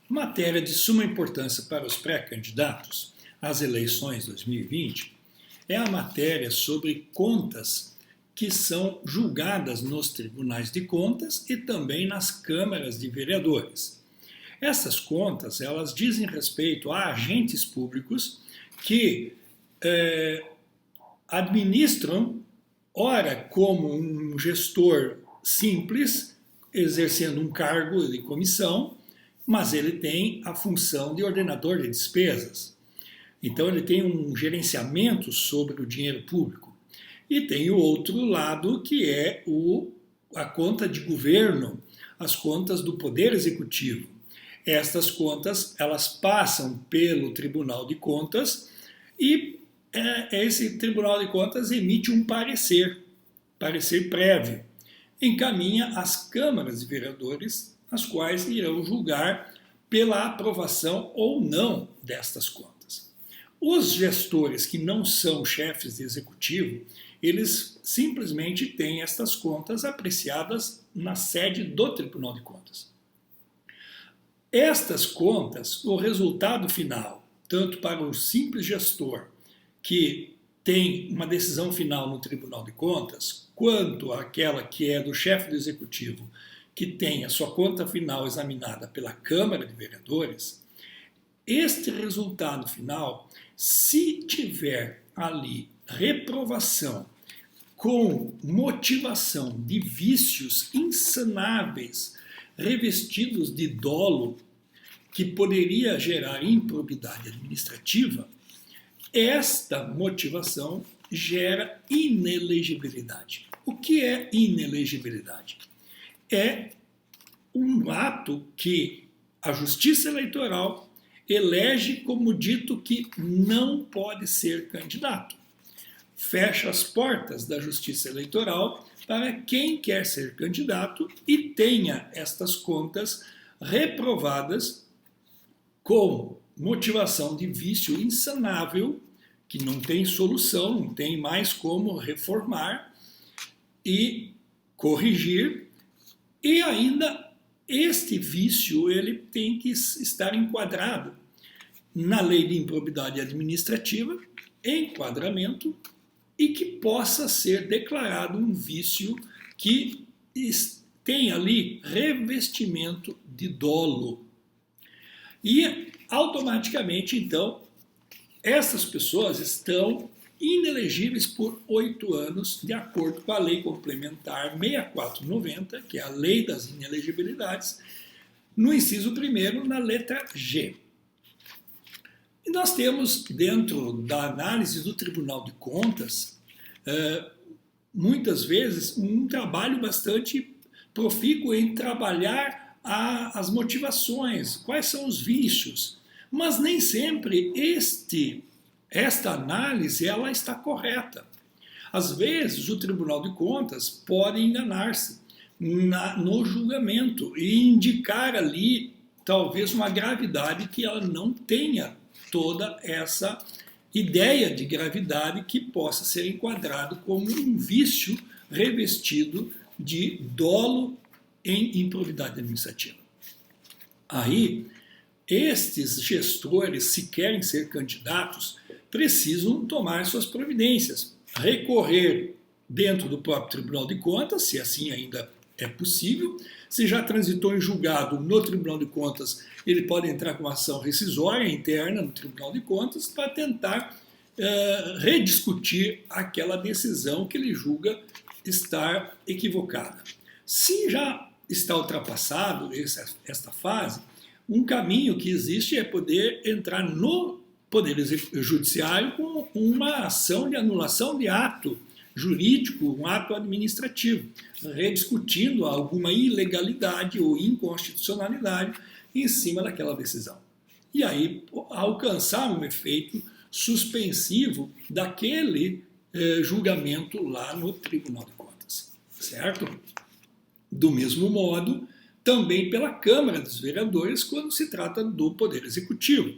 Matéria de suma importância para os pré-candidatos às eleições 2020 é a matéria sobre contas que são julgadas nos tribunais de contas e também nas câmaras de vereadores. Essas contas, elas dizem respeito a agentes públicos que administram, ora como um gestor simples, exercendo um cargo de comissão, mas ele tem a função de ordenador de despesas. Então ele tem um gerenciamento sobre o dinheiro público. E tem o outro lado, que é a conta de governo, as contas do Poder Executivo. Estas contas, elas passam pelo Tribunal de Contas e esse Tribunal de Contas emite um parecer prévio, encaminha às câmaras de vereadores, as quais irão julgar pela aprovação ou não destas contas. Os gestores que não são chefes de executivo, eles simplesmente têm estas contas apreciadas na sede do Tribunal de Contas. Estas contas, o resultado final, tanto para o simples gestor, que tem uma decisão final no Tribunal de Contas, quanto aquela que é do chefe do executivo, que tem a sua conta final examinada pela Câmara de Vereadores, este resultado final, se tiver ali reprovação com motivação de vícios insanáveis, revestidos de dolo, que poderia gerar improbidade administrativa, esta motivação gera inelegibilidade. O que é inelegibilidade? É um ato que a Justiça Eleitoral elege como dito que não pode ser candidato. Fecha as portas da Justiça Eleitoral para quem quer ser candidato e tenha estas contas reprovadas com motivação de vício insanável, que não tem solução, não tem mais como reformar e corrigir. E ainda este vício ele tem que estar enquadrado na lei de improbidade administrativa, enquadramento, e que possa ser declarado um vício que tem ali revestimento de dolo. E automaticamente, então, essas pessoas estão inelegíveis por 8 anos, de acordo com a Lei Complementar 6490, que é a Lei das Inelegibilidades, no inciso 1º, na letra G. E nós temos, dentro da análise do Tribunal de Contas, muitas vezes, um trabalho bastante profícuo em trabalhar as motivações, quais são os vícios, mas nem sempre esta análise ela está correta. Às vezes, o Tribunal de Contas pode enganar-se no julgamento e indicar ali, talvez, uma gravidade que ela não tenha toda essa ideia de gravidade que possa ser enquadrado como um vício revestido de dolo em improbidade administrativa. Aí, estes gestores, se querem ser candidatos, precisam tomar suas providências, recorrer dentro do próprio Tribunal de Contas, se assim ainda é possível. Se já transitou em julgado no Tribunal de Contas, ele pode entrar com uma ação rescisória interna no Tribunal de Contas para tentar rediscutir aquela decisão que ele julga estar equivocada. Se já está ultrapassado esta fase, um caminho que existe é poder entrar no Poder Judiciário com uma ação de anulação de ato jurídico, um ato administrativo, rediscutindo alguma ilegalidade ou inconstitucionalidade em cima daquela decisão. E aí alcançar um efeito suspensivo daquele julgamento lá no Tribunal de Contas, certo? Do mesmo modo, também pela Câmara dos Vereadores, quando se trata do Poder Executivo.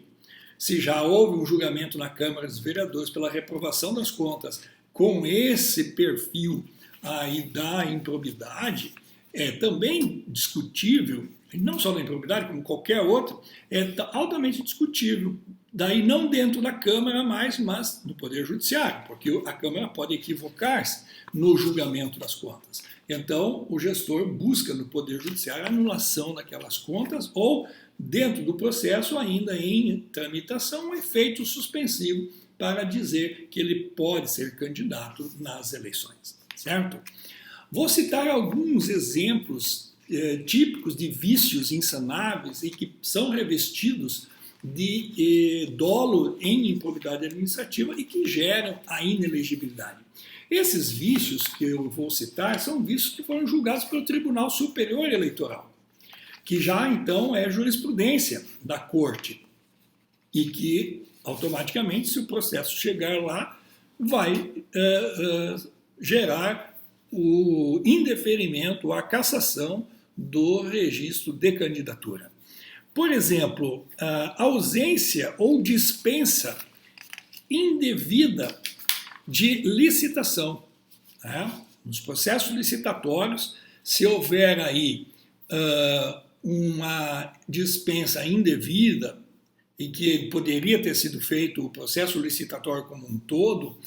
Se já houve um julgamento na Câmara dos Vereadores pela reprovação das contas com esse perfil aí da improbidade, é também discutível e não só da improbidade, como qualquer outra, é altamente discutível. Daí não dentro da Câmara mais, mas no Poder Judiciário, porque a Câmara pode equivocar-se no julgamento das contas. Então, o gestor busca no Poder Judiciário a anulação daquelas contas ou, dentro do processo, ainda em tramitação, um efeito suspensivo para dizer que ele pode ser candidato nas eleições, certo? Vou citar alguns exemplos típicos de vícios insanáveis e que são revestidos de dolo em improbidade administrativa e que geram a inelegibilidade. Esses vícios que eu vou citar são vícios que foram julgados pelo Tribunal Superior Eleitoral, que já então é jurisprudência da Corte e que automaticamente, se o processo chegar lá, vai gerar o indeferimento, a cassação do registro de candidatura. Por exemplo, a ausência ou dispensa indevida de licitação. Né? Nos processos licitatórios, se houver aí uma dispensa indevida e que poderia ter sido feito o processo licitatório como um todo,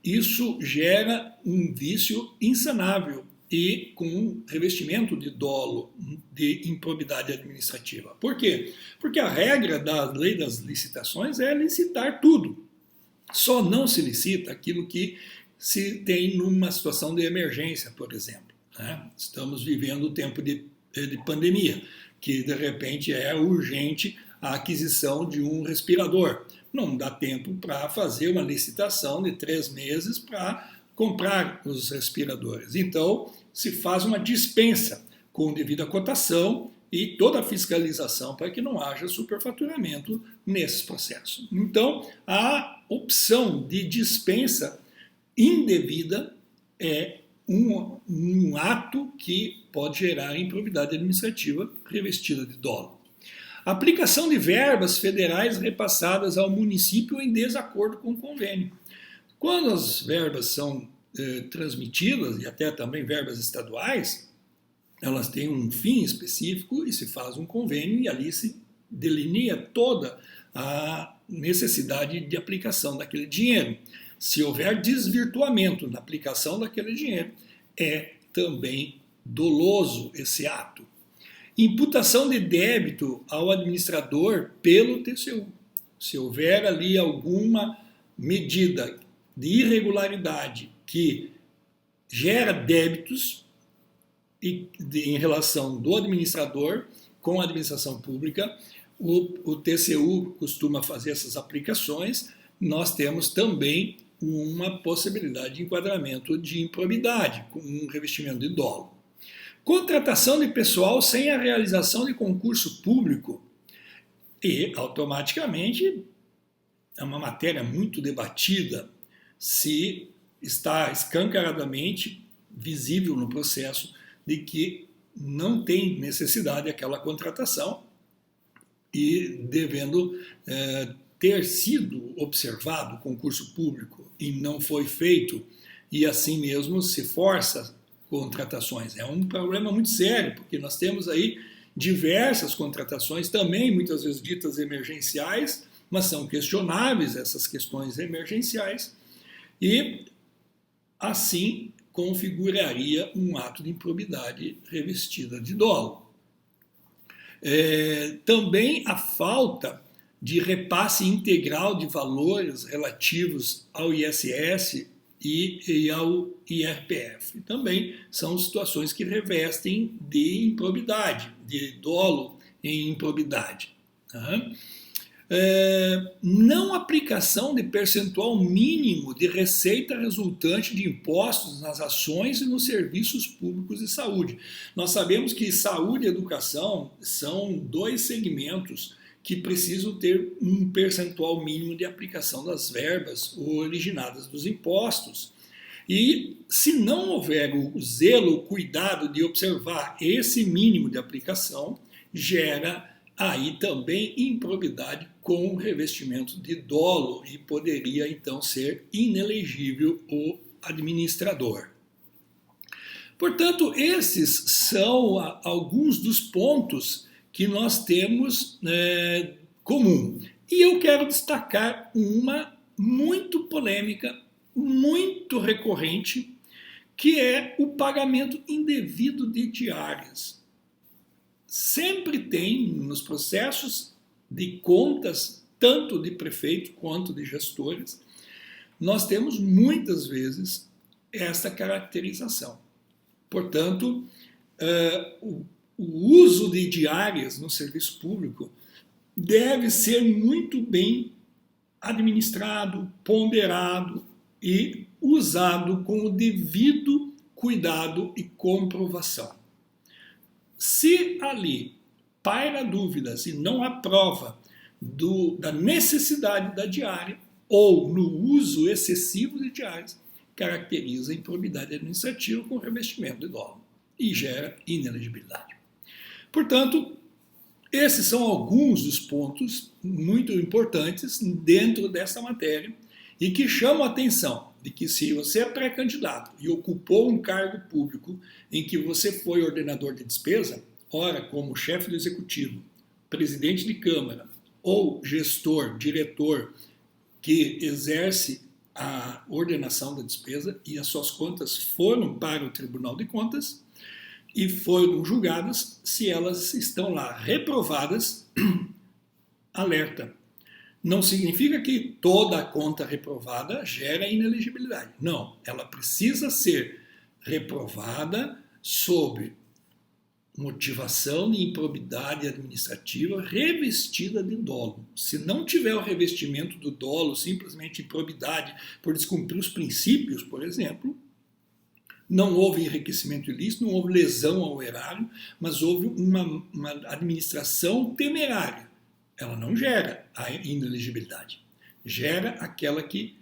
isso gera um vício insanável e com um revestimento de dolo, de improbidade administrativa. Por quê? Porque a regra da lei das licitações é licitar tudo. Só não se licita aquilo que se tem numa situação de emergência, por exemplo. Né? Estamos vivendo o tempo de pandemia, que de repente é urgente a aquisição de um respirador. Não dá tempo para fazer uma licitação de 3 meses para comprar os respiradores. Então, se faz uma dispensa com devida cotação e toda a fiscalização para que não haja superfaturamento nesses processos. Então, a opção de dispensa indevida é um ato que pode gerar improbidade administrativa revestida de dolo. Aplicação de verbas federais repassadas ao município em desacordo com o convênio. Quando as verbas são transmitidas, e até também verbas estaduais, elas têm um fim específico e se faz um convênio e ali se delinea toda a necessidade de aplicação daquele dinheiro. Se houver desvirtuamento na aplicação daquele dinheiro, é também doloso esse ato. Imputação de débito ao administrador pelo TCU. Se houver ali alguma medida de irregularidade que gera débitos em relação do administrador com a administração pública, o TCU costuma fazer essas aplicações. Nós temos também uma possibilidade de enquadramento de improbidade, com um revestimento de dolo. Contratação de pessoal sem a realização de concurso público. E, automaticamente, é uma matéria muito debatida se está escancaradamente visível no processo de que não tem necessidade daquela contratação e devendo ter sido observado o concurso público e não foi feito, e assim mesmo se força contratações. É um problema muito sério, porque nós temos aí diversas contratações, também muitas vezes ditas emergenciais, mas são questionáveis essas questões emergenciais, e assim configuraria um ato de improbidade revestida de dolo. Também a falta de repasse integral de valores relativos ao ISS e ao IRPF. Também são situações que revestem de improbidade, de dolo em improbidade. Tá? Não aplicação de percentual mínimo de receita resultante de impostos nas ações e nos serviços públicos de saúde. Nós sabemos que saúde e educação são 2 segmentos que precisam ter um percentual mínimo de aplicação das verbas originadas dos impostos. E se não houver o zelo, o cuidado de observar esse mínimo de aplicação, gera aí também improbidade com revestimento de dolo e poderia então ser inelegível o administrador. Portanto, esses são alguns dos pontos que nós temos comum. E eu quero destacar uma muito polêmica, muito recorrente, que é o pagamento indevido de diárias. Sempre tem nos processos de contas, tanto de prefeito quanto de gestores, nós temos muitas vezes essa caracterização. Portanto, o uso de diárias no serviço público deve ser muito bem administrado, ponderado e usado com o devido cuidado e comprovação. Se ali paira dúvidas e não há prova da necessidade da diária ou no uso excessivo de diárias, caracteriza a improbidade administrativa com revestimento de dolo e gera inelegibilidade. Portanto, esses são alguns dos pontos muito importantes dentro dessa matéria e que chamam a atenção de que se você é pré-candidato e ocupou um cargo público em que você foi ordenador de despesa, ora como chefe do executivo, presidente de câmara ou gestor, diretor que exerce a ordenação da despesa e as suas contas foram para o Tribunal de Contas e foram julgadas, se elas estão lá reprovadas, alerta. Não significa que toda a conta reprovada gera inelegibilidade. Não, ela precisa ser reprovada sob motivação de improbidade administrativa revestida de dolo. Se não tiver o revestimento do dolo, simplesmente improbidade por descumprir os princípios, por exemplo, não houve enriquecimento ilícito, não houve lesão ao erário, mas houve uma administração temerária. Ela não gera a inelegibilidade, gera aquela que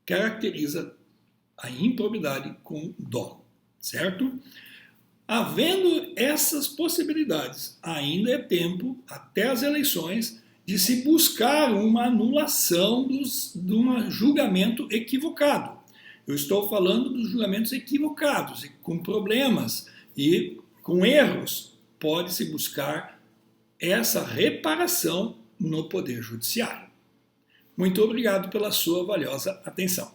caracteriza a improbidade com dolo, certo? Havendo essas possibilidades, ainda é tempo, até as eleições, de se buscar uma anulação de um julgamento equivocado. Eu estou falando dos julgamentos equivocados, e com problemas e com erros, pode-se buscar essa reparação no Poder Judiciário. Muito obrigado pela sua valiosa atenção.